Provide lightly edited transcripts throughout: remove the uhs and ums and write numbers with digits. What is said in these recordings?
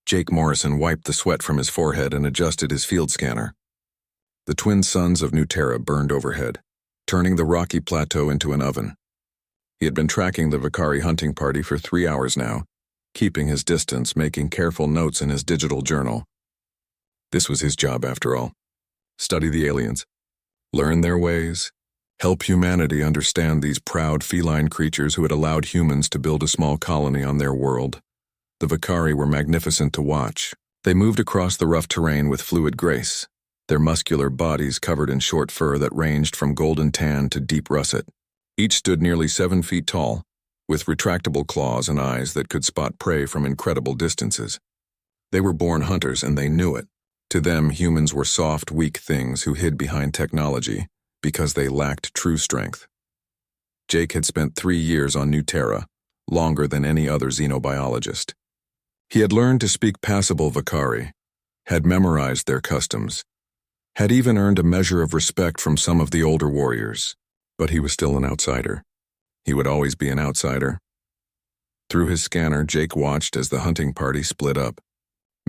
Jake Morrison wiped the sweat from his forehead and adjusted his field scanner. The twin suns of New Terra burned overhead, turning the rocky plateau into an oven. He had been tracking the Vakari hunting party for 3 hours now, keeping his distance, making careful notes in his digital journal. This was his job, after all. Study the aliens, learn their ways, help humanity understand these proud feline creatures who had allowed humans to build a small colony on their world. The Vakari were magnificent to watch. They moved across the rough terrain with fluid grace, their muscular bodies covered in short fur that ranged from golden tan to deep russet. Each stood nearly 7 feet tall, with retractable claws and eyes that could spot prey from incredible distances. They were born hunters, and they knew it. To them, humans were soft, weak things who hid behind technology because they lacked true strength. Jake had spent 3 years on New Terra, longer than any other xenobiologist. He had learned to speak passable Vakari, had memorized their customs, had even earned a measure of respect from some of the older warriors. But he was still an outsider. He would always be an outsider. Through his scanner, Jake watched as the hunting party split up.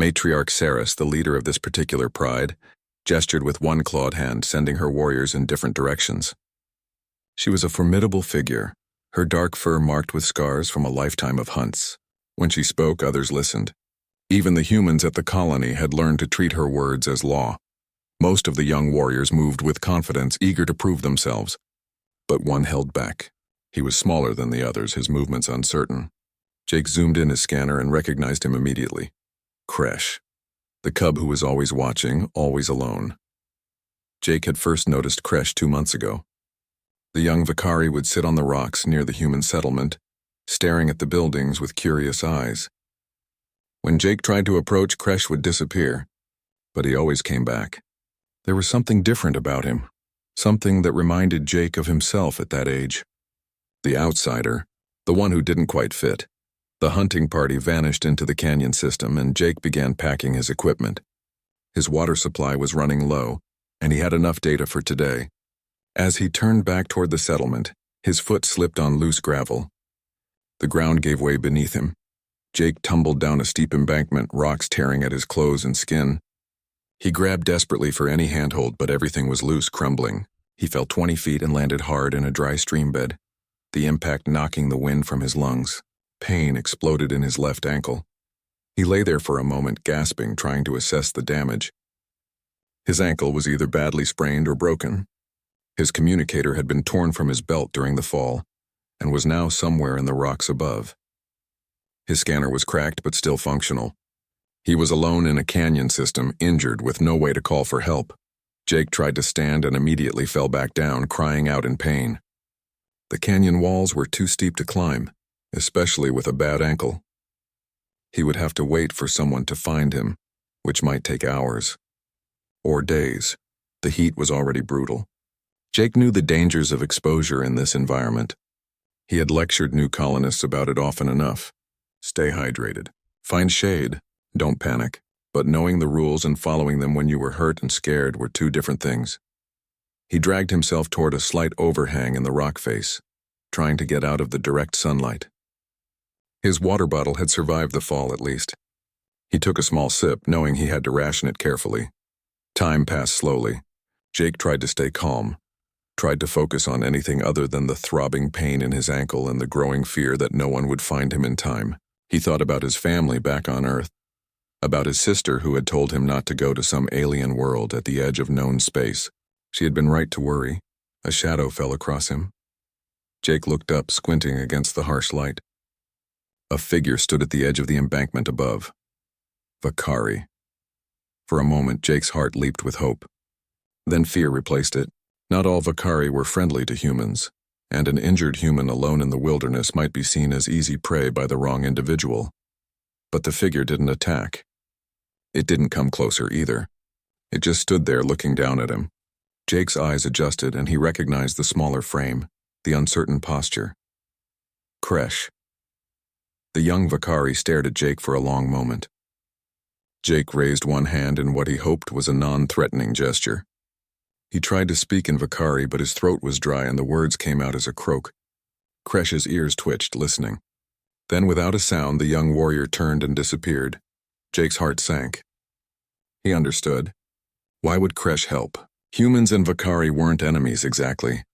Matriarch Saris, the leader of this particular pride, gestured with one clawed hand, sending her warriors in different directions. She was a formidable figure, her dark fur marked with scars from a lifetime of hunts. When she spoke, others listened. Even the humans at the colony had learned to treat her words as law. Most of the young warriors moved with confidence, eager to prove themselves. But one held back. He was smaller than the others, his movements uncertain. Jake zoomed in his scanner and recognized him immediately. Kresh, the cub who was always watching, always alone. Jake had first noticed Kresh 2 months ago. The young Vakari would sit on the rocks near the human settlement, staring at the buildings with curious eyes. When Jake tried to approach, Kresh would disappear, but he always came back. There was something different about him, something that reminded Jake of himself at that age. The outsider, the one who didn't quite fit. The hunting party vanished into the canyon system, and Jake began packing his equipment. His water supply was running low, and he had enough data for today. As he turned back toward the settlement, his foot slipped on loose gravel. The ground gave way beneath him. Jake tumbled down a steep embankment, rocks tearing at his clothes and skin. He grabbed desperately for any handhold, but everything was loose, crumbling. He fell 20 feet and landed hard in a dry stream bed, the impact knocking the wind from his lungs. Pain exploded in his left ankle. He lay there for a moment, gasping, trying to assess the damage. His ankle was either badly sprained or broken. His communicator had been torn from his belt during the fall, and was now somewhere in the rocks above. His scanner was cracked but still functional. He was alone in a canyon system, injured with no way to call for help. Jake tried to stand and immediately fell back down, crying out in pain. The canyon walls were too steep to climb, especially with a bad ankle. He would have to wait for someone to find him, which might take hours. Or days. The heat was already brutal. Jake knew the dangers of exposure in this environment. He had lectured new colonists about it often enough. Stay hydrated. Find shade. Don't panic. But knowing the rules and following them when you were hurt and scared were 2 different things. He dragged himself toward a slight overhang in the rock face, trying to get out of the direct sunlight. His water bottle had survived the fall, at least. He took a small sip, knowing he had to ration it carefully. Time passed slowly. Jake tried to stay calm, tried to focus on anything other than the throbbing pain in his ankle and the growing fear that no one would find him in time. He thought about his family back on Earth, about his sister who had told him not to go to some alien world at the edge of known space. She had been right to worry. A shadow fell across him. Jake looked up, squinting against the harsh light. A figure stood at the edge of the embankment above. Vakari. For a moment, Jake's heart leaped with hope. Then fear replaced it. Not all Vakari were friendly to humans, and an injured human alone in the wilderness might be seen as easy prey by the wrong individual. But the figure didn't attack. It didn't come closer either. It just stood there looking down at him. Jake's eyes adjusted, and he recognized the smaller frame, the uncertain posture. Kresh. The young Vakari stared at Jake for a long moment. Jake raised one hand in what he hoped was a non-threatening gesture. He tried to speak in Vakari, but his throat was dry and the words came out as a croak. Kresh's ears twitched, listening. Then, without a sound, the young warrior turned and disappeared. Jake's heart sank. He understood. Why would Kresh help? Humans and Vakari weren't enemies exactly,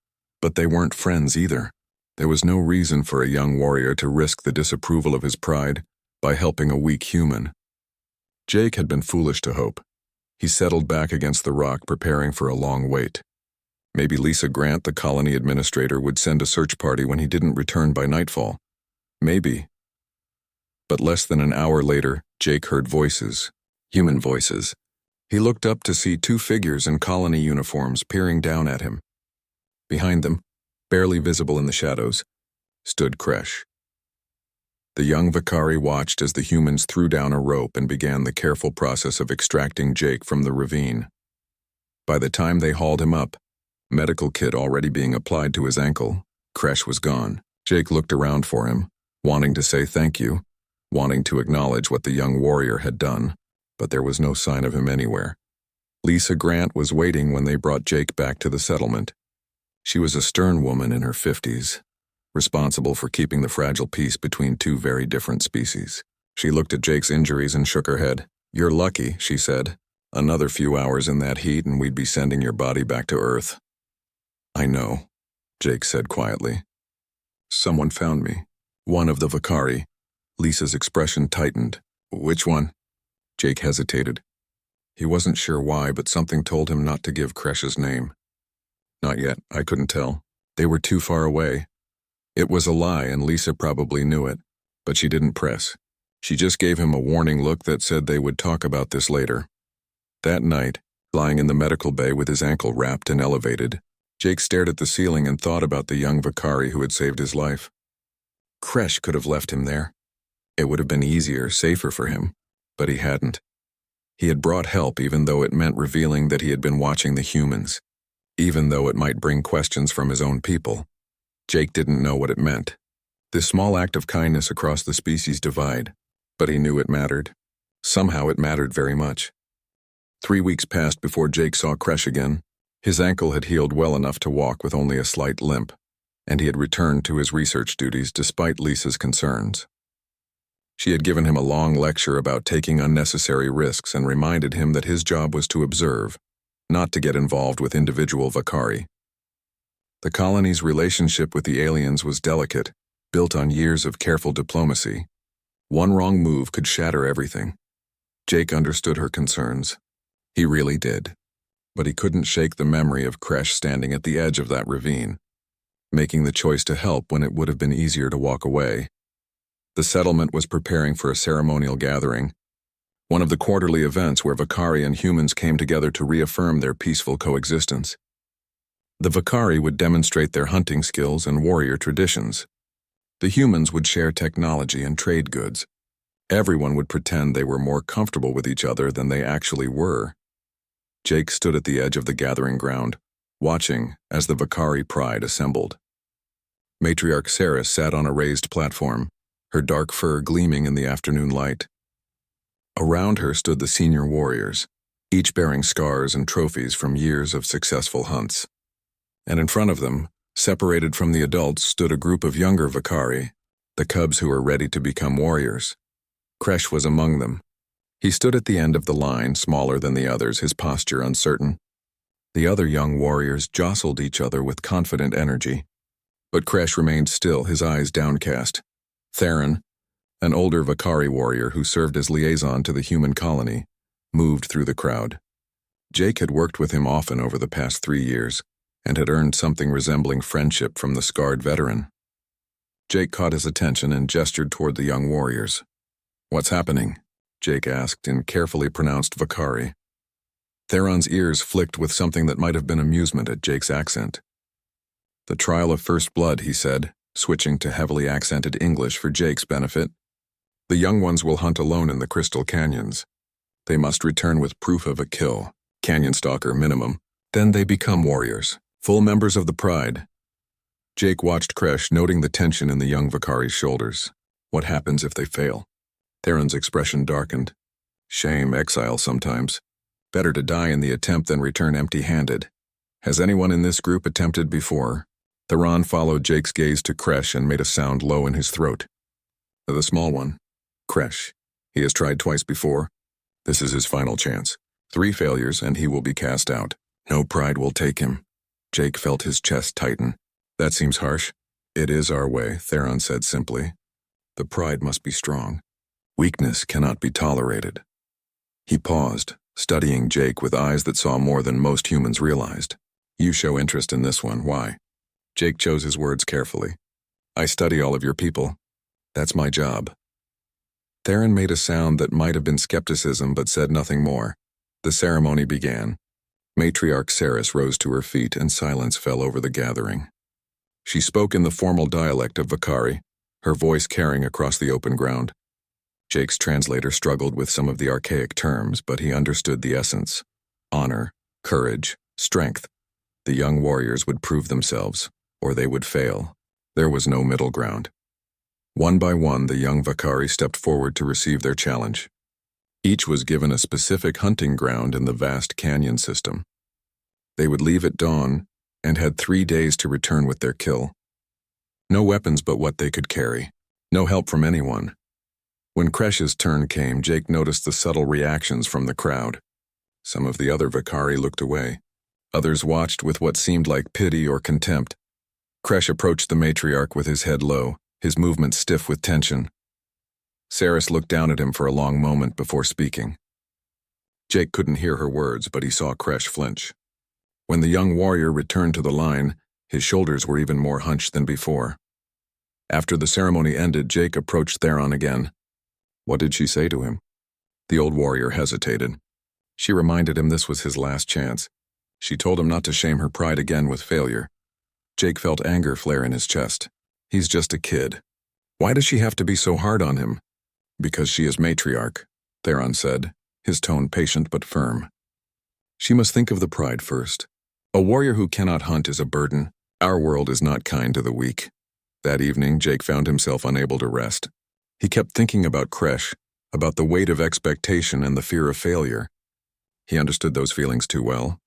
but they weren't friends either. There was no reason for a young warrior to risk the disapproval of his pride by helping a weak human. Jake had been foolish to hope. He settled back against the rock, preparing for a long wait. Maybe Lisa Grant, the colony administrator, would send a search party when he didn't return by nightfall. Maybe. But less than an hour later, Jake heard voices. Human voices. He looked up to see two figures in colony uniforms peering down at him. Behind them, barely visible in the shadows, stood Kresh. The young Vakari watched as the humans threw down a rope and began the careful process of extracting Jake from the ravine. By the time they hauled him up, medical kit already being applied to his ankle, Kresh was gone. Jake looked around for him, wanting to say thank you, wanting to acknowledge what the young warrior had done, but there was no sign of him anywhere. Lisa Grant was waiting when they brought Jake back to the settlement. She was a stern woman in her 50s, responsible for keeping the fragile peace between two very different species. She looked at Jake's injuries and shook her head. "You're lucky," she said. "Another few hours in that heat and we'd be sending your body back to Earth." "I know," Jake said quietly. "Someone found me. One of the Vakari." Lisa's expression tightened. "Which one?" Jake hesitated. He wasn't sure why, but something told him not to give Kresh's name. "Not yet, I couldn't tell. They were too far away." It was a lie, and Lisa probably knew it, but she didn't press. She just gave him a warning look that said they would talk about this later. That night, lying in the medical bay with his ankle wrapped and elevated, Jake stared at the ceiling and thought about the young Vakari who had saved his life. Kresh could have left him there. It would have been easier, safer for him, but he hadn't. He had brought help even though it meant revealing that he had been watching the humans, even though it might bring questions from his own people. Jake didn't know what it meant. This small act of kindness across the species divide, but he knew it mattered. Somehow it mattered very much. 3 weeks passed before Jake saw Kresh again. His ankle had healed well enough to walk with only a slight limp, and he had returned to his research duties despite Lisa's concerns. She had given him a long lecture about taking unnecessary risks and reminded him that his job was to observe, not to get involved with individual Vakari. The colony's relationship with the aliens was delicate, built on years of careful diplomacy. One wrong move could shatter everything. Jake understood her concerns. He really did. But he couldn't shake the memory of Kresh standing at the edge of that ravine, making the choice to help when it would have been easier to walk away. The settlement was preparing for a ceremonial gathering, one of the quarterly events where Vakari and humans came together to reaffirm their peaceful coexistence. The Vakari would demonstrate their hunting skills and warrior traditions. The humans would share technology and trade goods. Everyone would pretend they were more comfortable with each other than they actually were. Jake stood at the edge of the gathering ground, watching as the Vakari pride assembled. Matriarch Sarah sat on a raised platform, her dark fur gleaming in the afternoon light. Around her stood the senior warriors, each bearing scars and trophies from years of successful hunts. And in front of them, separated from the adults, stood a group of younger Vakari, the cubs who were ready to become warriors. Kresh was among them. He stood at the end of the line, smaller than the others, his posture uncertain. The other young warriors jostled each other with confident energy. But Kresh remained still, his eyes downcast. Theron, an older Vakari warrior who served as liaison to the human colony, moved through the crowd. Jake had worked with him often over the past 3 years, and had earned something resembling friendship from the scarred veteran. Jake caught his attention and gestured toward the young warriors. "What's happening?" Jake asked in carefully pronounced Vakari. Theron's ears flicked with something that might have been amusement at Jake's accent. "The trial of first blood," he said, switching to heavily accented English for Jake's benefit. "The young ones will hunt alone in the crystal canyons. They must return with proof of a kill, canyon stalker minimum. Then they become warriors, full members of the Pride." Jake watched Kresh, noting the tension in the young Vakari's shoulders. What happens if they fail? Theron's expression darkened. Shame, exile sometimes. Better to die in the attempt than return empty-handed. Has anyone in this group attempted before? Theron followed Jake's gaze to Kresh and made a sound low in his throat. "The small one. Kresh," He has tried twice before. This is his final chance. 3 failures and he will be cast out. No pride will take him. Jake felt his chest tighten. That seems harsh. It is our way, Theron said simply. The pride must be strong. Weakness cannot be tolerated. He paused, studying Jake with eyes that saw more than most humans realized. You show interest in this one, why? Jake chose his words carefully. I study all of your people. That's my job. Theron made a sound that might have been skepticism but said nothing more. The ceremony began. Matriarch Saris rose to her feet and silence fell over the gathering. She spoke in the formal dialect of Vakari, her voice carrying across the open ground. Jake's translator struggled with some of the archaic terms, but he understood the essence. Honor, courage, strength. The young warriors would prove themselves, or they would fail. There was no middle ground. One by one, the young Vakari stepped forward to receive their challenge. Each was given a specific hunting ground in the vast canyon system. They would leave at dawn and had 3 days to return with their kill. No weapons but what they could carry. No help from anyone. When Kresh's turn came, Jake noticed the subtle reactions from the crowd. Some of the other Vakari looked away. Others watched with what seemed like pity or contempt. Kresh approached the matriarch with his head low, his movements stiff with tension. Saris looked down at him for a long moment before speaking. Jake couldn't hear her words, but he saw Kresh flinch. When the young warrior returned to the line, his shoulders were even more hunched than before. After the ceremony ended, Jake approached Theron again. What did she say to him? The old warrior hesitated. She reminded him this was his last chance. She told him not to shame her pride again with failure. Jake felt anger flare in his chest. He's just a kid. Why does she have to be so hard on him? Because she is matriarch, Theron said, his tone patient but firm. She must think of the pride first. A warrior who cannot hunt is a burden. Our world is not kind to the weak. That evening, Jake found himself unable to rest. He kept thinking about Kresh, about the weight of expectation and the fear of failure. He understood those feelings too well.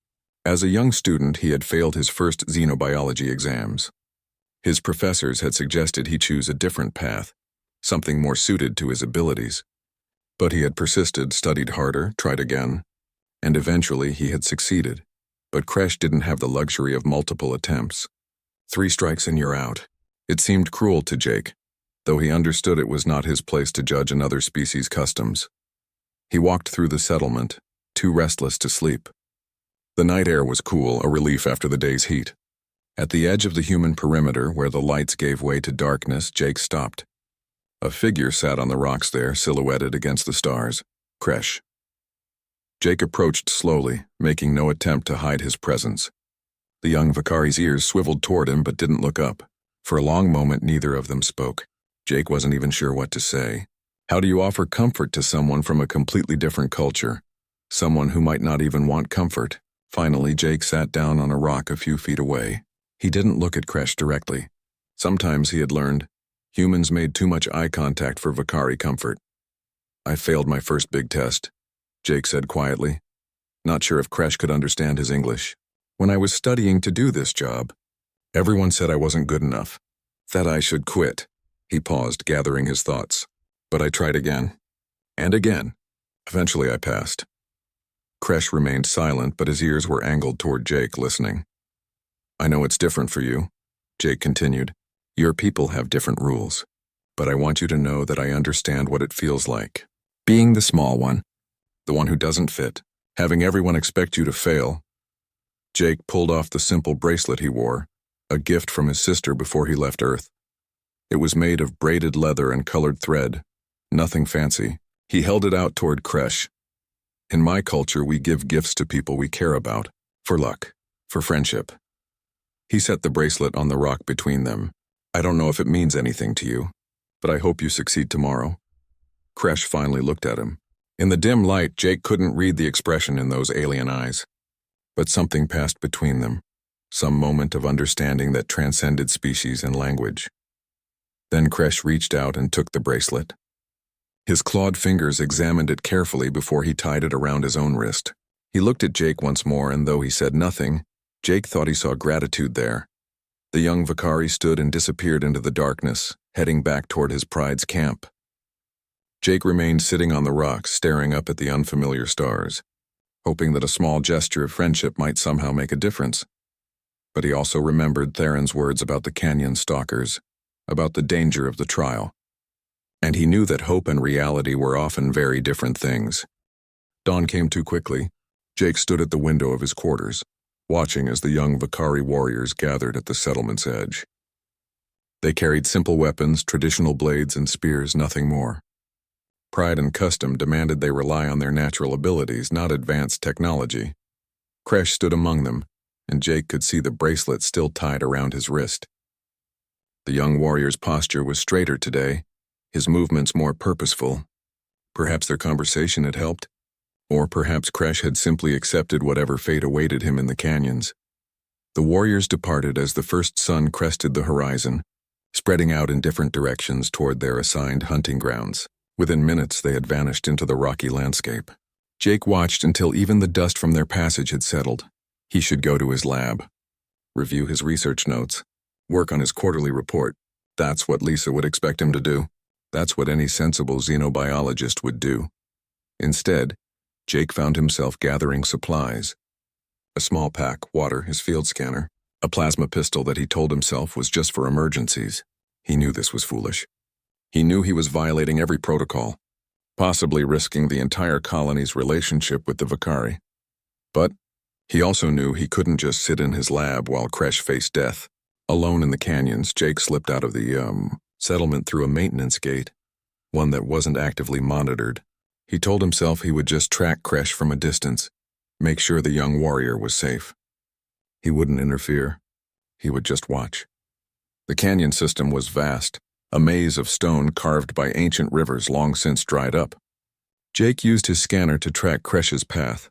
As a young student, he had failed his first xenobiology exams. His professors had suggested he choose a different path, something more suited to his abilities. But he had persisted, studied harder, tried again, and eventually he had succeeded. But Kresh didn't have the luxury of multiple attempts. 3 strikes and you're out. It seemed cruel to Jake, though he understood it was not his place to judge another species' customs. He walked through the settlement, too restless to sleep. The night air was cool, a relief after the day's heat. At the edge of the human perimeter, where the lights gave way to darkness, Jake stopped. A figure sat on the rocks there, silhouetted against the stars. Kresh. Jake approached slowly, making no attempt to hide his presence. The young Vakari's ears swiveled toward him but didn't look up. For a long moment, neither of them spoke. Jake wasn't even sure what to say. How do you offer comfort to someone from a completely different culture? Someone who might not even want comfort? Finally, Jake sat down on a rock a few feet away. He didn't look at Kresh directly. Sometimes, he had learned, humans made too much eye contact for Vakari comfort. I failed my first big test, Jake said quietly, not sure if Kresh could understand his English. When I was studying to do this job, everyone said I wasn't good enough, that I should quit. He paused, gathering his thoughts. But I tried again. And again. Eventually I passed. Kresh remained silent, but his ears were angled toward Jake, listening. I know it's different for you, Jake continued. Your people have different rules. But I want you to know that I understand what it feels like. Being the small one, the one who doesn't fit, having everyone expect you to fail. Jake pulled off the simple bracelet he wore, a gift from his sister before he left Earth. It was made of braided leather and colored thread, nothing fancy. He held it out toward Kresh. In my culture, we give gifts to people we care about, for luck, for friendship. He set the bracelet on the rock between them. I don't know if it means anything to you, but I hope you succeed tomorrow. Kresh finally looked at him. In the dim light, Jake couldn't read the expression in those alien eyes. But something passed between them, some moment of understanding that transcended species and language. Then Kresh reached out and took the bracelet. His clawed fingers examined it carefully before he tied it around his own wrist. He looked at Jake once more, and though he said nothing, Jake thought he saw gratitude there. The young Vakari stood and disappeared into the darkness, heading back toward his pride's camp. Jake remained sitting on the rocks, staring up at the unfamiliar stars, hoping that a small gesture of friendship might somehow make a difference. But he also remembered Theron's words about the canyon stalkers, about the danger of the trial. And he knew that hope and reality were often very different things. Dawn came too quickly. Jake stood at the window of his quarters, watching as the young Vakari warriors gathered at the settlement's edge. They carried simple weapons, traditional blades and spears, nothing more. Pride and custom demanded they rely on their natural abilities, not advanced technology. Kresh stood among them, and Jake could see the bracelet still tied around his wrist. The young warrior's posture was straighter today, his movements more purposeful. Perhaps their conversation had helped, or perhaps Kresh had simply accepted whatever fate awaited him in the canyons. The warriors departed as the first sun crested the horizon, spreading out in different directions toward their assigned hunting grounds. Within minutes, they had vanished into the rocky landscape. Jake watched until even the dust from their passage had settled. He should go to his lab, review his research notes, work on his quarterly report. That's what Lisa would expect him to do. That's what any sensible xenobiologist would do. Instead, Jake found himself gathering supplies. A small pack, water, his field scanner, a plasma pistol that he told himself was just for emergencies. He knew this was foolish. He knew he was violating every protocol, possibly risking the entire colony's relationship with the Vakari. But he also knew he couldn't just sit in his lab while Kresh faced death. Alone in the canyons, Jake slipped out of the settlement through a maintenance gate, one that wasn't actively monitored. He told himself he would just track Kresh from a distance, make sure the young warrior was safe. He wouldn't interfere. He would just watch. The canyon system was vast, a maze of stone carved by ancient rivers long since dried up. Jake used his scanner to track Kresh's path,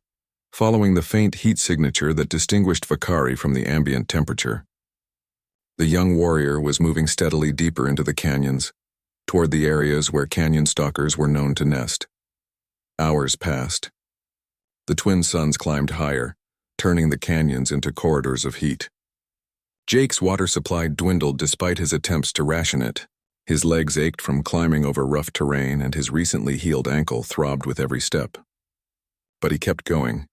following the faint heat signature that distinguished Vakari from the ambient temperature. The young warrior was moving steadily deeper into the canyons, toward the areas where canyon stalkers were known to nest. Hours passed. The twin suns climbed higher, turning the canyons into corridors of heat. Jake's water supply dwindled despite his attempts to ration it. His legs ached from climbing over rough terrain, and his recently healed ankle throbbed with every step. But he kept going,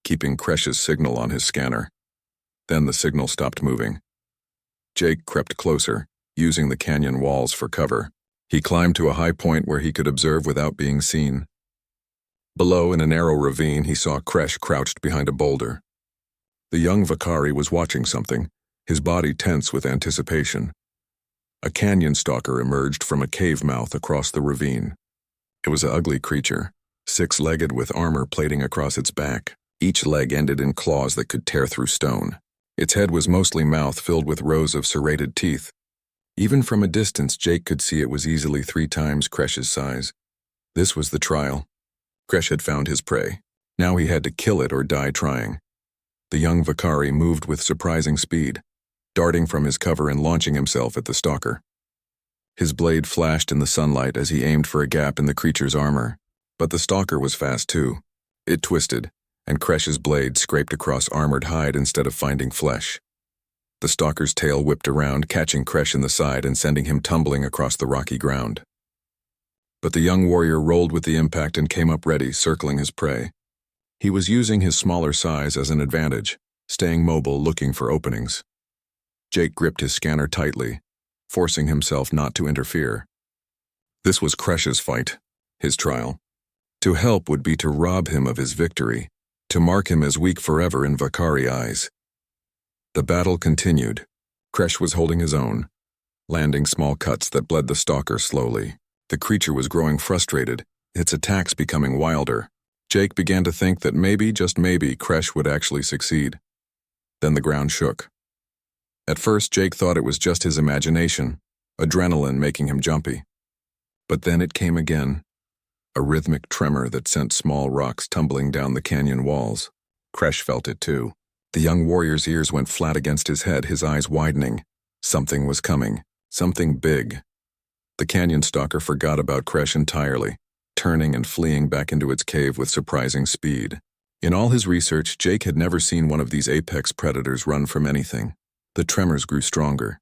keeping Kresh's signal on his scanner. Then the signal stopped moving. Jake crept closer, using the canyon walls for cover. He climbed to a high point where he could observe without being seen. Below, in a narrow ravine, he saw Kresh crouched behind a boulder. The young Vakari was watching something, his body tense with anticipation. A canyon stalker emerged from a cave mouth across the ravine. It was an ugly creature, six-legged with armor plating across its back. Each leg ended in claws that could tear through stone. Its head was mostly mouth filled with rows of serrated teeth. Even from a distance, Jake could see it was easily 3 times Kresh's size. This was the trial. Kresh had found his prey. Now he had to kill it or die trying. The young Vakari moved with surprising speed, darting from his cover and launching himself at the stalker. His blade flashed in the sunlight as he aimed for a gap in the creature's armor. But the stalker was fast too. It twisted, and Kresh's blade scraped across armored hide instead of finding flesh. The stalker's tail whipped around, catching Kresh in the side and sending him tumbling across the rocky ground. But the young warrior rolled with the impact and came up ready, circling his prey. He was using his smaller size as an advantage, staying mobile, looking for openings. Jake gripped his scanner tightly, forcing himself not to interfere. This was Kresh's fight, his trial. To help would be to rob him of his victory, to mark him as weak forever in Vakari eyes. The battle continued. Kresh was holding his own, landing small cuts that bled the stalker slowly. The creature was growing frustrated, its attacks becoming wilder. Jake began to think that maybe, just maybe, Kresh would actually succeed. Then the ground shook. At first, Jake thought it was just his imagination, adrenaline making him jumpy. But then it came again, a rhythmic tremor that sent small rocks tumbling down the canyon walls. Kresh felt it too. The young warrior's ears went flat against his head, his eyes widening. Something was coming, something big. The canyon stalker forgot about Kresh entirely, turning and fleeing back into its cave with surprising speed. In all his research, Jake had never seen one of these apex predators run from anything. The tremors grew stronger.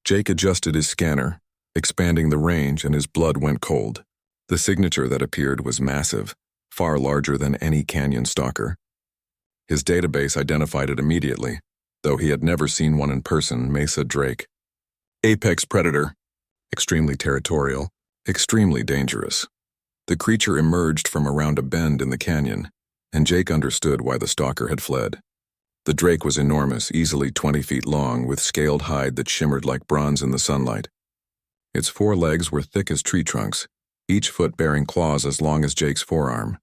Jake adjusted his scanner, expanding the range, and his blood went cold. The signature that appeared was massive, far larger than any canyon stalker. His database identified it immediately, though he had never seen one in person. Mesa Drake. Apex predator. Extremely territorial, extremely dangerous. The creature emerged from around a bend in the canyon, and Jake understood why the stalker had fled. The drake was enormous, easily 20 feet long, with scaled hide that shimmered like bronze in the sunlight. Its 4 legs were thick as tree trunks, each foot bearing claws as long as Jake's forearm.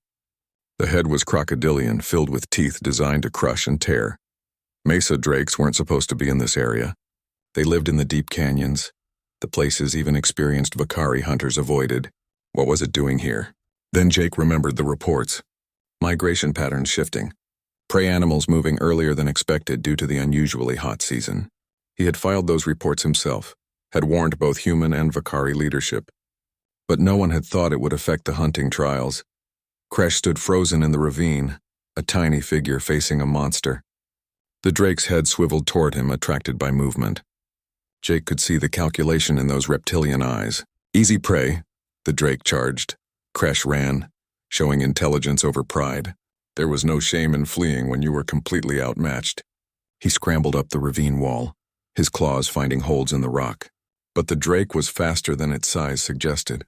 The head was crocodilian, filled with teeth designed to crush and tear. Mesa drakes weren't supposed to be in this area. They lived in the deep canyons, the places even experienced Vakari hunters avoided. What was it doing here? Then Jake remembered the reports. Migration patterns shifting. Prey animals moving earlier than expected due to the unusually hot season. He had filed those reports himself, had warned both human and Vakari leadership. But no one had thought it would affect the hunting trials. Kresh stood frozen in the ravine, a tiny figure facing a monster. The drake's head swiveled toward him, attracted by movement. Jake could see the calculation in those reptilian eyes. Easy prey, the drake charged. Kresh ran, showing intelligence over pride. There was no shame in fleeing when you were completely outmatched. He scrambled up the ravine wall, his claws finding holds in the rock. But the drake was faster than its size suggested.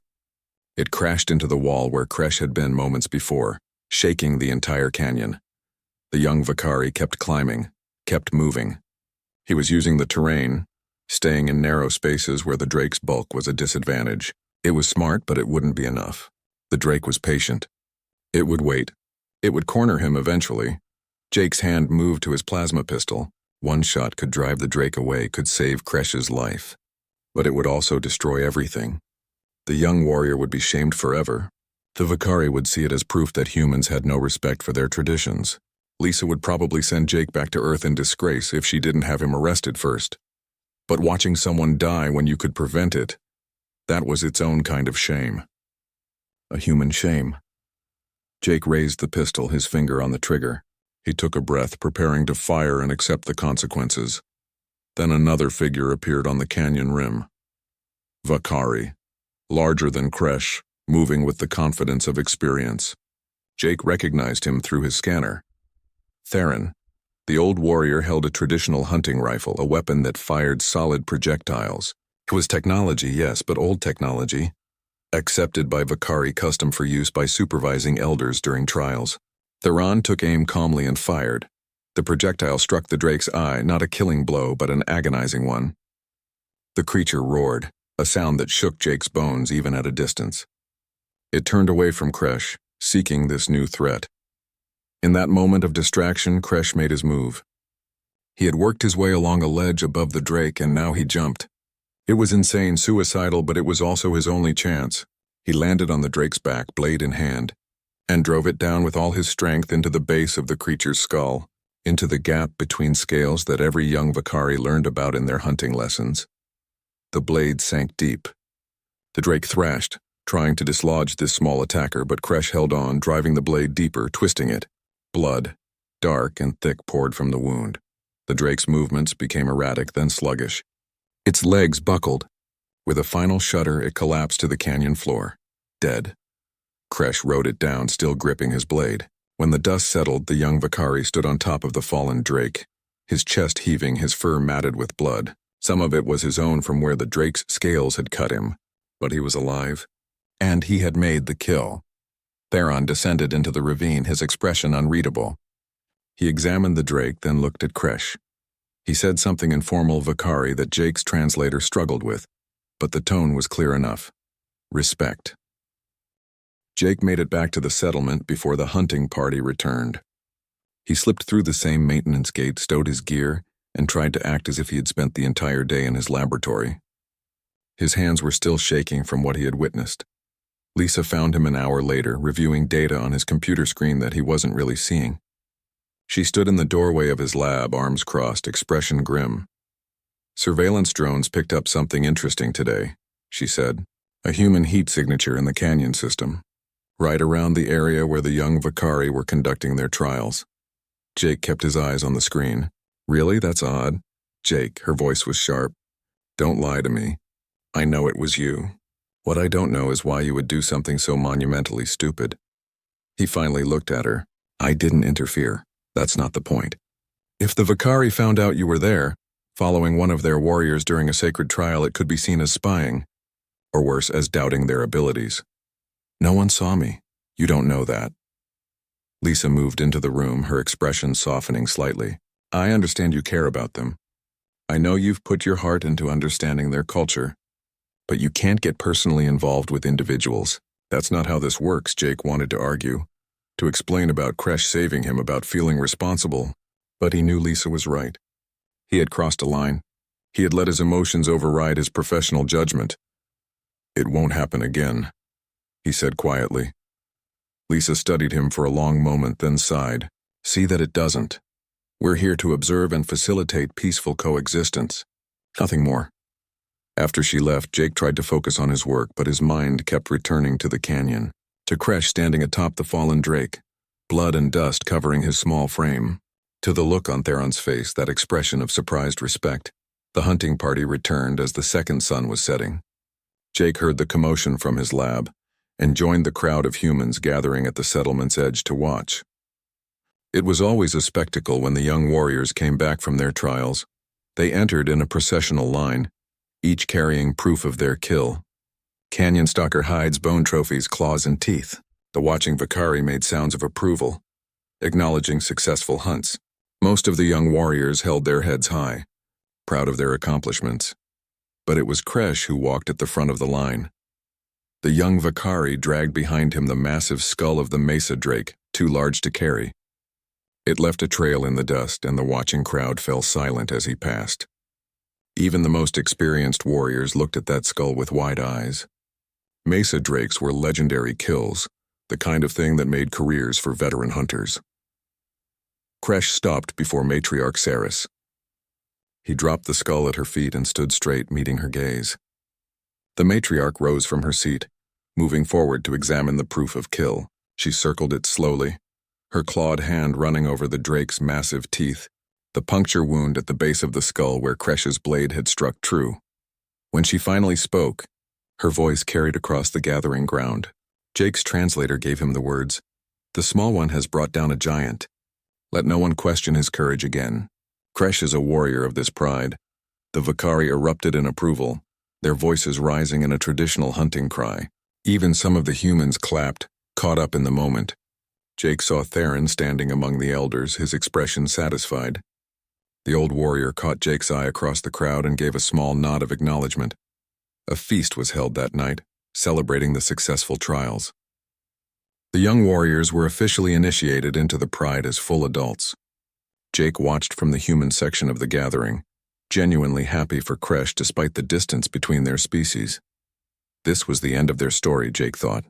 It crashed into the wall where Kresh had been moments before, shaking the entire canyon. The young Vakari kept climbing, kept moving. He was using the terrain, staying in narrow spaces where the drake's bulk was a disadvantage. It was smart, but it wouldn't be enough. The drake was patient. It would wait. It would corner him eventually. Jake's hand moved to his plasma pistol. One shot could drive the drake away, could save Kresh's life. But it would also destroy everything. The young warrior would be shamed forever. The Vakari would see it as proof that humans had no respect for their traditions. Lisa would probably send Jake back to Earth in disgrace if she didn't have him arrested first. But watching someone die when you could prevent it, that was its own kind of shame. A human shame. Jake raised the pistol, his finger on the trigger. He took a breath, preparing to fire and accept the consequences. Then another figure appeared on the canyon rim. Vakari, larger than Kresh, moving with the confidence of experience. Jake recognized him through his scanner. Theron. The old warrior held a traditional hunting rifle, a weapon that fired solid projectiles. It was technology, yes, but old technology. Accepted by Vakari, custom for use by supervising elders during trials. Theron took aim calmly and fired. The projectile struck the drake's eye, not a killing blow, but an agonizing one. The creature roared, a sound that shook Jake's bones even at a distance. It turned away from Kresh, seeking this new threat. In that moment of distraction, Kresh made his move. He had worked his way along a ledge above the drake, and now he jumped. It was insane, suicidal, but it was also his only chance. He landed on the drake's back, blade in hand, and drove it down with all his strength into the base of the creature's skull, into the gap between scales that every young Vakari learned about in their hunting lessons. The blade sank deep. The drake thrashed, trying to dislodge this small attacker, but Kresh held on, driving the blade deeper, twisting it. Blood, dark and thick, poured from the wound. The drake's movements became erratic, then sluggish. Its legs buckled. With a final shudder, it collapsed to the canyon floor, dead. Kresh rode it down, still gripping his blade. When the dust settled, the young Vakari stood on top of the fallen drake, his chest heaving, his fur matted with blood. Some of it was his own from where the drake's scales had cut him, but he was alive, and he had made the kill. Theron descended into the ravine, his expression unreadable. He examined the drake, then looked at Kresh. He said something in formal Vakari that Jake's translator struggled with, but the tone was clear enough. Respect. Jake made it back to the settlement before the hunting party returned. He slipped through the same maintenance gate, stowed his gear, and tried to act as if he had spent the entire day in his laboratory. His hands were still shaking from what he had witnessed. Lisa found him an hour later, reviewing data on his computer screen that he wasn't really seeing. She stood in the doorway of his lab, arms crossed, expression grim. Surveillance drones picked up something interesting today, she said. A human heat signature in the canyon system, right around the area where the young Vakari were conducting their trials. Jake kept his eyes on the screen. Really? That's odd. Jake, her voice was sharp. Don't lie to me. I know it was you. What I don't know is why you would do something so monumentally stupid. He finally looked at her. I didn't interfere. That's not the point. If the Vakari found out you were there, following one of their warriors during a sacred trial, it could be seen as spying, or worse, as doubting their abilities. No one saw me. You don't know that. Lisa moved into the room, her expression softening slightly. I understand you care about them. I know you've put your heart into understanding their culture, but you can't get personally involved with individuals. That's not how this works, Jake wanted to argue, to explain about Kresh saving him, about feeling responsible, but he knew Lisa was right. He had crossed a line. He had let his emotions override his professional judgment. It won't happen again, he said quietly. Lisa studied him for a long moment, then sighed. See that it doesn't. We're here to observe and facilitate peaceful coexistence. Nothing more. After she left, Jake tried to focus on his work, but his mind kept returning to the canyon, to Kresh standing atop the fallen drake, blood and dust covering his small frame, to the look on Theron's face, that expression of surprised respect. The hunting party returned as the second sun was setting. Jake heard the commotion from his lab and joined the crowd of humans gathering at the settlement's edge to watch. It was always a spectacle when the young warriors came back from their trials. They entered in a processional line, each carrying proof of their kill. Canyon stalker hides, bone trophies, claws, and teeth. The watching Vakari made sounds of approval, acknowledging successful hunts. Most of the young warriors held their heads high, proud of their accomplishments. But it was Kresh who walked at the front of the line. The young Vakari dragged behind him the massive skull of the mesa drake, too large to carry. It left a trail in the dust, and the watching crowd fell silent as he passed. Even the most experienced warriors looked at that skull with wide eyes. Mesa drakes were legendary kills, the kind of thing that made careers for veteran hunters. Kresh stopped before Matriarch Saris. He dropped the skull at her feet and stood straight, meeting her gaze. The matriarch rose from her seat, moving forward to examine the proof of kill. She circled it slowly, her clawed hand running over the drake's massive teeth, the puncture wound at the base of the skull where Kresh's blade had struck true. When she finally spoke, her voice carried across the gathering ground. Jake's translator gave him the words, "The small one has brought down a giant. Let no one question his courage again. Kresh is a warrior of this pride." The Vakari erupted in approval, their voices rising in a traditional hunting cry. Even some of the humans clapped, caught up in the moment. Jake saw Theron standing among the elders, his expression satisfied. The old warrior caught Jake's eye across the crowd and gave a small nod of acknowledgement. A feast was held that night, celebrating the successful trials. The young warriors were officially initiated into the pride as full adults. Jake watched from the human section of the gathering, genuinely happy for Kresh despite the distance between their species. This was the end of their story, Jake thought.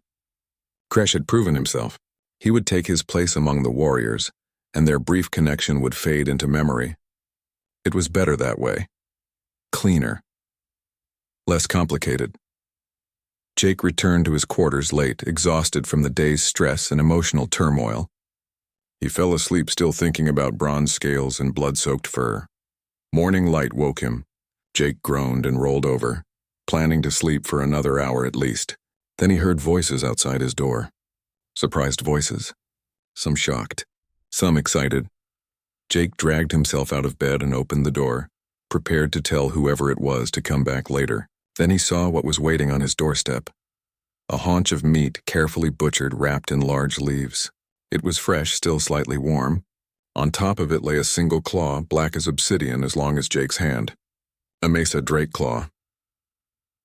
Kresh had proven himself. He would take his place among the warriors, and their brief connection would fade into memory. It was better that way. Cleaner. Less complicated. Jake returned to his quarters late, exhausted from the day's stress and emotional turmoil. He fell asleep still thinking about bronze scales and blood-soaked fur. Morning light woke him. Jake groaned and rolled over, planning to sleep for another hour at least. Then he heard voices outside his door. Surprised voices. Some shocked, some excited. Jake dragged himself out of bed and opened the door, prepared to tell whoever it was to come back later. Then he saw what was waiting on his doorstep. A haunch of meat, carefully butchered, wrapped in large leaves. It was fresh, still slightly warm. On top of it lay a single claw, black as obsidian, as long as Jake's hand. A mesa drake claw.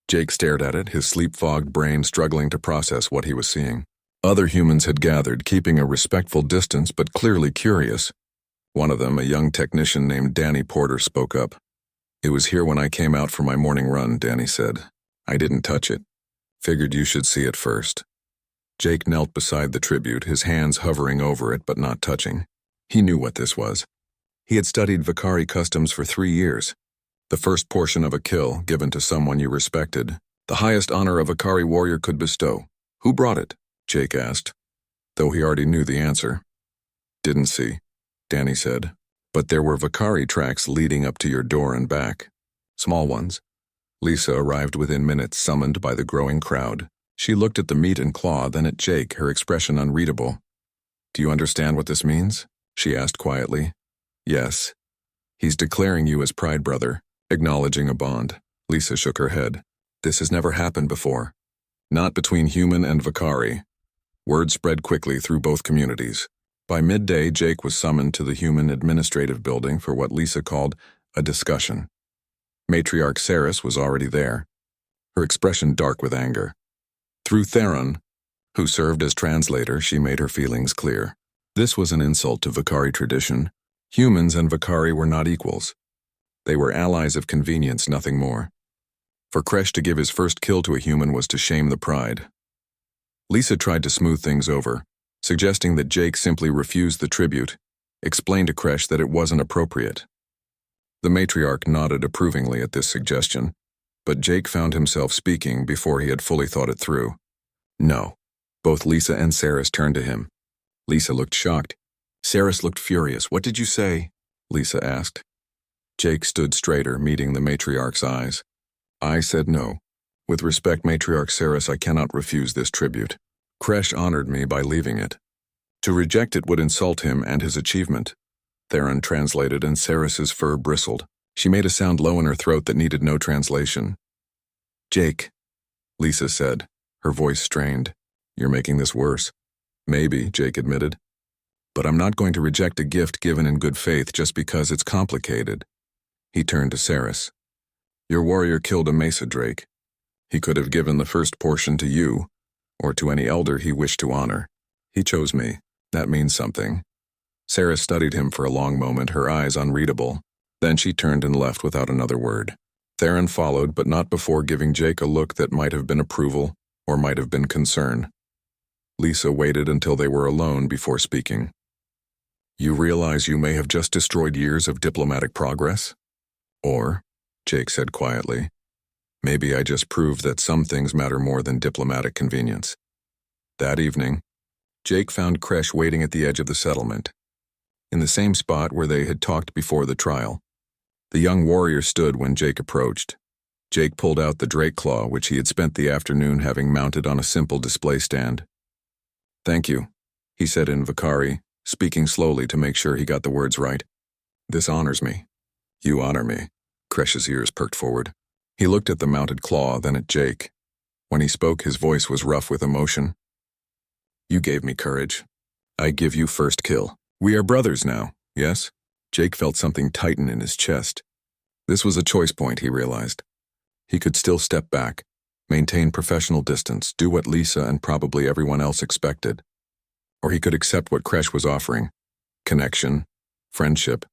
Jake stared at it, his sleep-fogged brain struggling to process what he was seeing. Other humans had gathered, keeping a respectful distance but clearly curious. One of them, a young technician named Danny Porter, spoke up. "It was here when I came out for my morning run," Danny said. "I didn't touch it. Figured you should see it first." Jake knelt beside the tribute, his hands hovering over it but not touching. He knew what this was. He had studied Vakari customs for 3 years. The first portion of a kill, given to someone you respected. The highest honor a Vakari warrior could bestow. "Who brought it?" Jake asked, though he already knew the answer. "Didn't see," Danny said. "But there were Vakari tracks leading up to your door and back. Small ones. Lisa arrived within minutes, summoned by the growing crowd. She looked at the meat and claw, then at Jake, her expression unreadable. "Do you understand what this means?" she asked quietly. "Yes. He's declaring you as Pride Brother, acknowledging a bond." Lisa shook her head. "This has never happened before. Not between human and Vakari." Word spread quickly through both communities. By midday, Jake was summoned to the human administrative building for what Lisa called a discussion. Matriarch Saris was already there, her expression dark with anger. Through Theron, who served as translator, she made her feelings clear. This was an insult to Vakari tradition. Humans and Vakari were not equals. They were allies of convenience, nothing more. For Kresh to give his first kill to a human was to shame the pride. Lisa tried to smooth things over, suggesting that Jake simply refused the tribute, explained to Kresh that it wasn't appropriate. The matriarch nodded approvingly at this suggestion, but Jake found himself speaking before he had fully thought it through. "No." Both Lisa and Saris turned to him. Lisa looked shocked. Saris looked furious. "What did you say?" Lisa asked. Jake stood straighter, meeting the matriarch's eyes. "I said no. With respect, Matriarch Saris, I cannot refuse this tribute. Kresh honored me by leaving it. To reject it would insult him and his achievement." Theron translated, and Saris's fur bristled. She made a sound low in her throat that needed no translation. "Jake," Lisa said, her voice strained. "You're making this worse." "Maybe," Jake admitted. "But I'm not going to reject a gift given in good faith just because it's complicated." He turned to Saris. "Your warrior killed a Mesa Drake. He could have given the first portion to you, or to any elder he wished to honor. He chose me. That means something." Saris studied him for a long moment, her eyes unreadable. Then she turned and left without another word. Theron followed, but not before giving Jake a look that might have been approval or might have been concern. Lisa waited until they were alone before speaking. "You realize you may have just destroyed years of diplomatic progress?" "Or," Jake said quietly, "maybe I just proved that some things matter more than diplomatic convenience." That evening, Jake found Kresh waiting at the edge of the settlement, in the same spot where they had talked before the trial. The young warrior stood when Jake approached. Jake pulled out the drake claw, which he had spent the afternoon having mounted on a simple display stand. "Thank you," he said in Vakari, speaking slowly to make sure he got the words right. "This honors me." "You honor me." Kresh's ears perked forward. He looked at the mounted claw, then at Jake. When he spoke, his voice was rough with emotion. "You gave me courage. I give you first kill. We are brothers now, yes?" Jake felt something tighten in his chest. This was a choice point, he realized. He could still step back, maintain professional distance, do what Lisa and probably everyone else expected. Or he could accept what Kresh was offering: connection, friendship,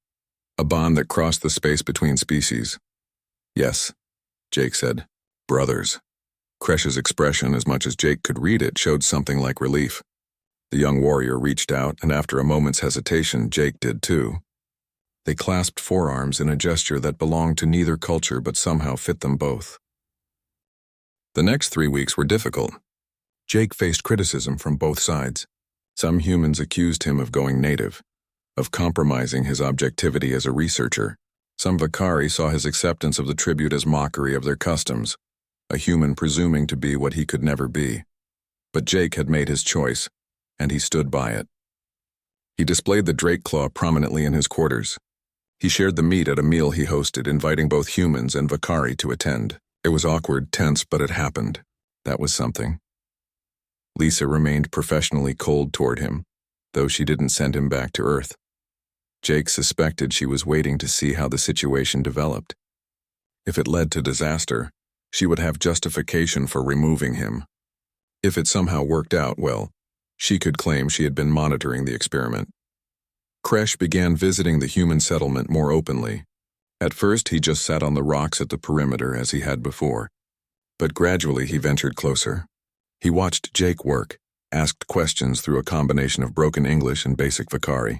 a bond that crossed the space between species. "Yes," Jake said. "Brothers." Kresh's expression, as much as Jake could read it, showed something like relief. The young warrior reached out, and after a moment's hesitation, Jake did too. They clasped forearms in a gesture that belonged to neither culture but somehow fit them both. The next 3 weeks were difficult. Jake faced criticism from both sides. Some humans accused him of going native, of compromising his objectivity as a researcher. Some Vakari saw his acceptance of the tribute as mockery of their customs, a human presuming to be what he could never be. But Jake had made his choice, and he stood by it. He displayed the drake claw prominently in his quarters. He shared the meat at a meal he hosted, inviting both humans and Vakari to attend. It was awkward, tense, but it happened. That was something. Lisa remained professionally cold toward him, though she didn't send him back to Earth. Jake suspected she was waiting to see how the situation developed. If it led to disaster, she would have justification for removing him. If it somehow worked out, well, she could claim she had been monitoring the experiment. Kresh began visiting the human settlement more openly. At first, he just sat on the rocks at the perimeter as he had before. But gradually, he ventured closer. He watched Jake work, asked questions through a combination of broken English and basic Vakari.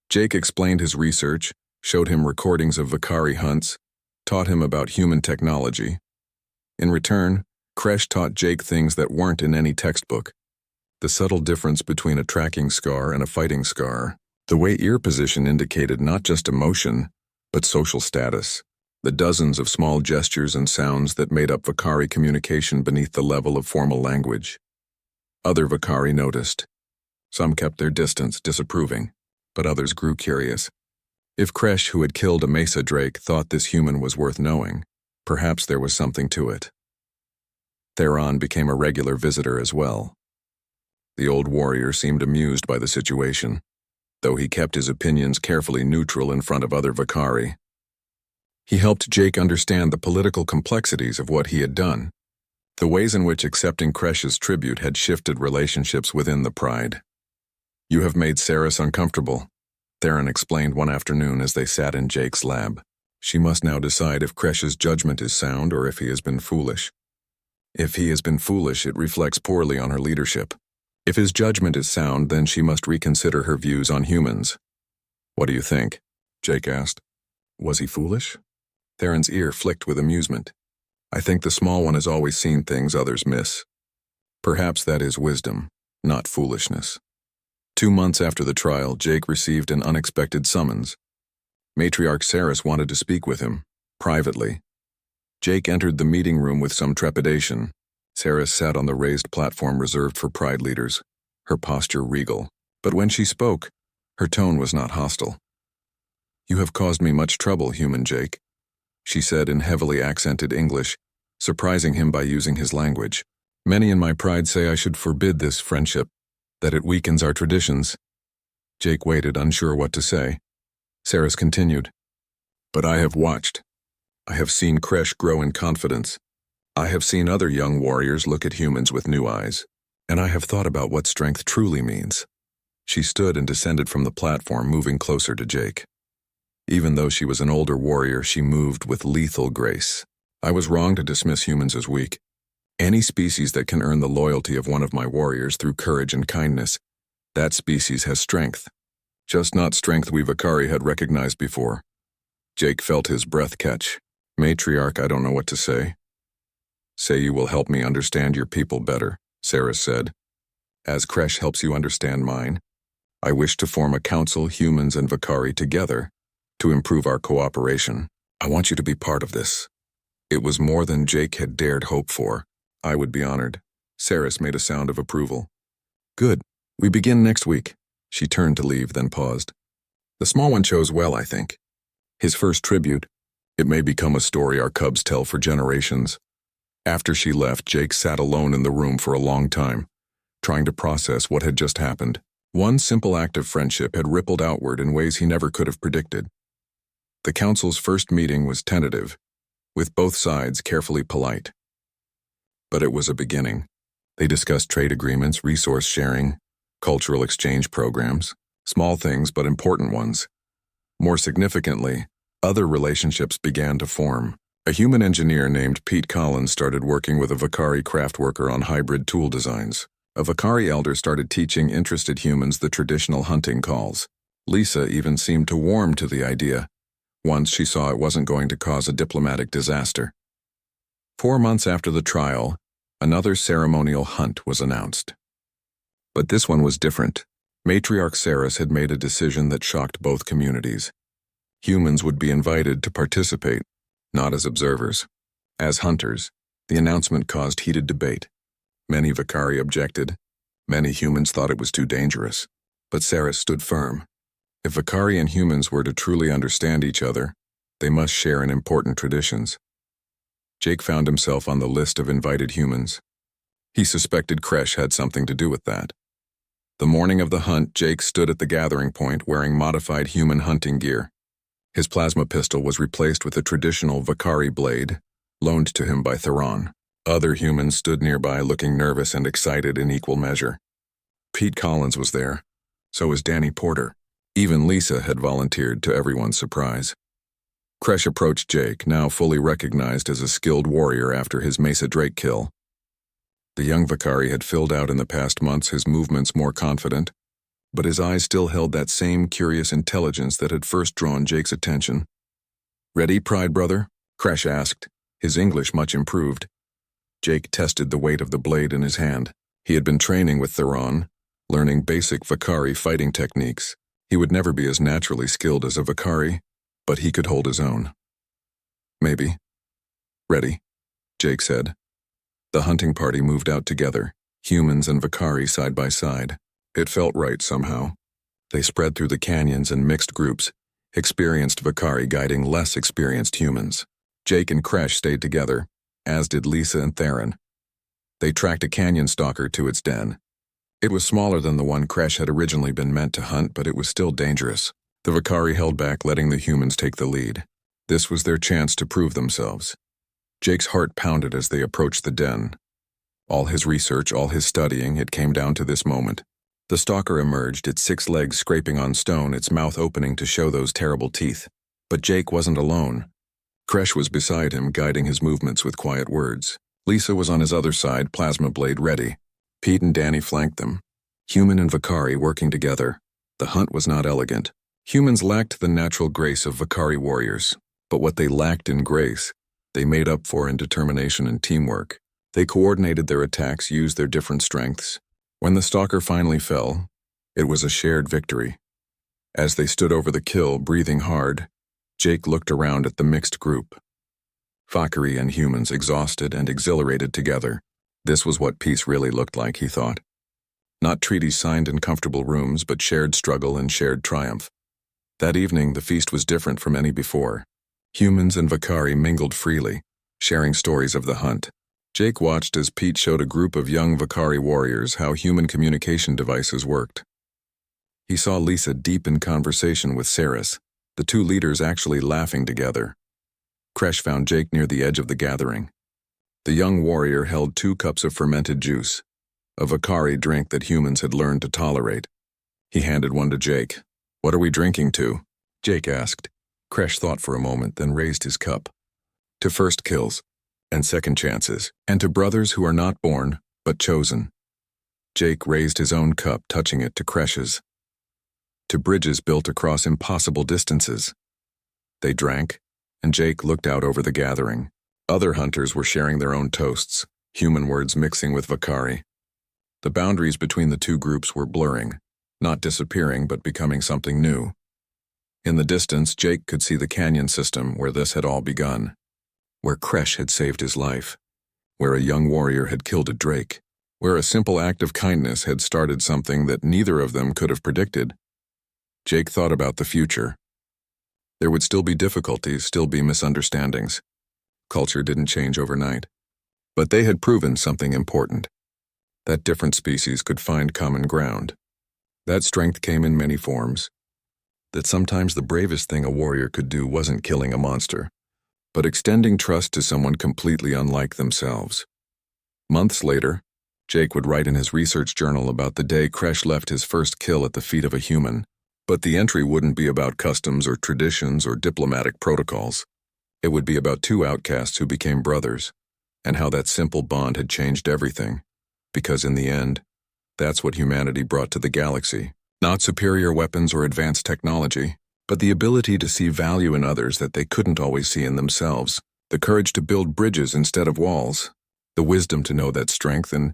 Jake explained his research, showed him recordings of Vakari hunts, taught him about human technology. In return, Kresh taught Jake things that weren't in any textbook. The subtle difference between a tracking scar and a fighting scar. The way ear position indicated not just emotion, but social status. the dozens of small gestures and sounds that made up Vakari communication beneath the level of formal language. Other Vakari noticed. Some kept their distance, disapproving, but others grew curious. If Kresh, who had killed a mesa drake, thought this human was worth knowing, perhaps there was something to it. Theron became a regular visitor as well. The old warrior seemed amused by the situation, though he kept his opinions carefully neutral in front of other Vakari. He helped Jake understand the political complexities of what he had done, the ways in which accepting Kresh's tribute had shifted relationships within the Pride. "You have made Saris uncomfortable," Theron explained one afternoon as they sat in Jake's lab. "She must now decide if Kresh's judgment is sound or if he has been foolish. If he has been foolish, it reflects poorly on her leadership. If his judgment is sound, then she must reconsider her views on humans." "What do you think?" Jake asked. "Was he foolish?" Theron's ear flicked with amusement. "I think the small one has always seen things others miss. Perhaps that is wisdom, not foolishness." 2 months after the trial, Jake received an unexpected summons. Matriarch Saris wanted to speak with him, privately. Jake entered the meeting room with some trepidation. Saris sat on the raised platform reserved for Pride leaders, her posture regal. But when she spoke, her tone was not hostile. "You have caused me much trouble, human Jake," she said in heavily accented English, surprising him by using his language. "Many in my Pride say I should forbid this friendship, that it weakens our traditions." Jake waited, unsure what to say. Saris continued, "But I have watched. I have seen Kresh grow in confidence. I have seen other young warriors look at humans with new eyes, and I have thought about what strength truly means." She stood and descended from the platform, moving closer to Jake. Even though she was an older warrior, she moved with lethal grace. "I was wrong to dismiss humans as weak. Any species that can earn the loyalty of one of my warriors through courage and kindness, that species has strength. Just not strength we Vakari had recognized before." Jake felt his breath catch. "Matriarch, I don't know what to say." "Say you will help me understand your people better," Saris said. "As Kresh helps you understand mine, I wish to form a council, humans and Vakari together, to improve our cooperation. I want you to be part of this." It was more than Jake had dared hope for. "I would be honored." Saris made a sound of approval. "Good. We begin next week." She turned to leave, then paused. "The small one chose well, I think. His first tribute. It may become a story our cubs tell for generations." After she left, Jake sat alone in the room for a long time, trying to process what had just happened. One simple act of friendship had rippled outward in ways he never could have predicted. The council's first meeting was tentative, with both sides carefully polite. But it was a beginning. They discussed trade agreements, resource sharing, cultural exchange programs, small things but important ones. More significantly, other relationships began to form. A human engineer named Pete Collins started working with a Vakari craft worker on hybrid tool designs. A Vakari elder started teaching interested humans the traditional hunting calls. Lisa even seemed to warm to the idea, once she saw it wasn't going to cause a diplomatic disaster. 4 months after the trial, another ceremonial hunt was announced. But this one was different. Matriarch Saris had made a decision that shocked both communities. Humans would be invited to participate, not as observers. As hunters, the announcement caused heated debate. Many Vakari objected. Many humans thought it was too dangerous. But Saris stood firm. If Vakari and humans were to truly understand each other, they must share in important traditions. Jake found himself on the list of invited humans. He suspected Kresh had something to do with that. The morning of the hunt, Jake stood at the gathering point wearing modified human hunting gear. His plasma pistol was replaced with a traditional Vakari blade, loaned to him by Theron. Other humans stood nearby looking nervous and excited in equal measure. Pete Collins was there. So was Danny Porter. Even Lisa had volunteered, to everyone's surprise. Kresh approached Jake, now fully recognized as a skilled warrior after his Mesa Drake kill. The young Vakari had filled out in the past months, his movements more confident, but his eyes still held that same curious intelligence that had first drawn Jake's attention. "Ready, Pride Brother?" Kresh asked, his English much improved. Jake tested the weight of the blade in his hand. He had been training with Theron, learning basic Vakari fighting techniques. He would never be as naturally skilled as a Vakari, but he could hold his own. Maybe. Ready, Jake said. The hunting party moved out together, humans and Vakari side by side. It felt right somehow. They spread through the canyons in mixed groups, experienced Vakari guiding less experienced humans. Jake and Kresh stayed together, as did Lisa and Theron. They tracked a canyon stalker to its den. It was smaller than the one Kresh had originally been meant to hunt, but it was still dangerous. The Vakari held back, letting the humans take the lead. This was their chance to prove themselves. Jake's heart pounded as they approached the den. All his research, all his studying, it came down to this moment. The stalker emerged, its 6 legs scraping on stone, its mouth opening to show those terrible teeth. But Jake wasn't alone. Kresh was beside him, guiding his movements with quiet words. Lisa was on his other side, plasma blade ready. Pete and Danny flanked them. Human and Vakari working together. The hunt was not elegant. Humans lacked the natural grace of Vakari warriors. But what they lacked in grace, they made up for in determination and teamwork. They coordinated their attacks, used their different strengths. When the stalker finally fell, it was a shared victory. As they stood over the kill, breathing hard, Jake looked around at the mixed group. Vakari and humans exhausted and exhilarated together. This was what peace really looked like, he thought. Not treaties signed in comfortable rooms, but shared struggle and shared triumph. That evening, the feast was different from any before. Humans and Vakari mingled freely, sharing stories of the hunt. Jake watched as Pete showed a group of young Vakari warriors how human communication devices worked. He saw Lisa deep in conversation with Saris, the 2 leaders actually laughing together. Kresh found Jake near the edge of the gathering. The young warrior held 2 cups of fermented juice, a Vakari drink that humans had learned to tolerate. He handed one to Jake. "What are we drinking to?" Jake asked. Kresh thought for a moment, then raised his cup. "To first kills, and second chances, and to brothers who are not born, but chosen." Jake raised his own cup, touching it to Kresh's. "To bridges built across impossible distances." They drank, and Jake looked out over the gathering. Other hunters were sharing their own toasts, human words mixing with Vakari. The boundaries between the 2 groups were blurring, not disappearing but becoming something new. In the distance, Jake could see the canyon system where this had all begun, where Kresh had saved his life, where a young warrior had killed a drake, where a simple act of kindness had started something that neither of them could have predicted. Jake thought about the future. There would still be difficulties, still be misunderstandings. Culture didn't change overnight. But they had proven something important, that different species could find common ground. That strength came in many forms. That sometimes the bravest thing a warrior could do wasn't killing a monster, but extending trust to someone completely unlike themselves. Months later, Jake would write in his research journal about the day Kresh left his first kill at the feet of a human. But the entry wouldn't be about customs or traditions or diplomatic protocols. It would be about 2 outcasts who became brothers, and how that simple bond had changed everything. Because in the end, that's what humanity brought to the galaxy. Not superior weapons or advanced technology, but the ability to see value in others that they couldn't always see in themselves. The courage to build bridges instead of walls. The wisdom to know that strength and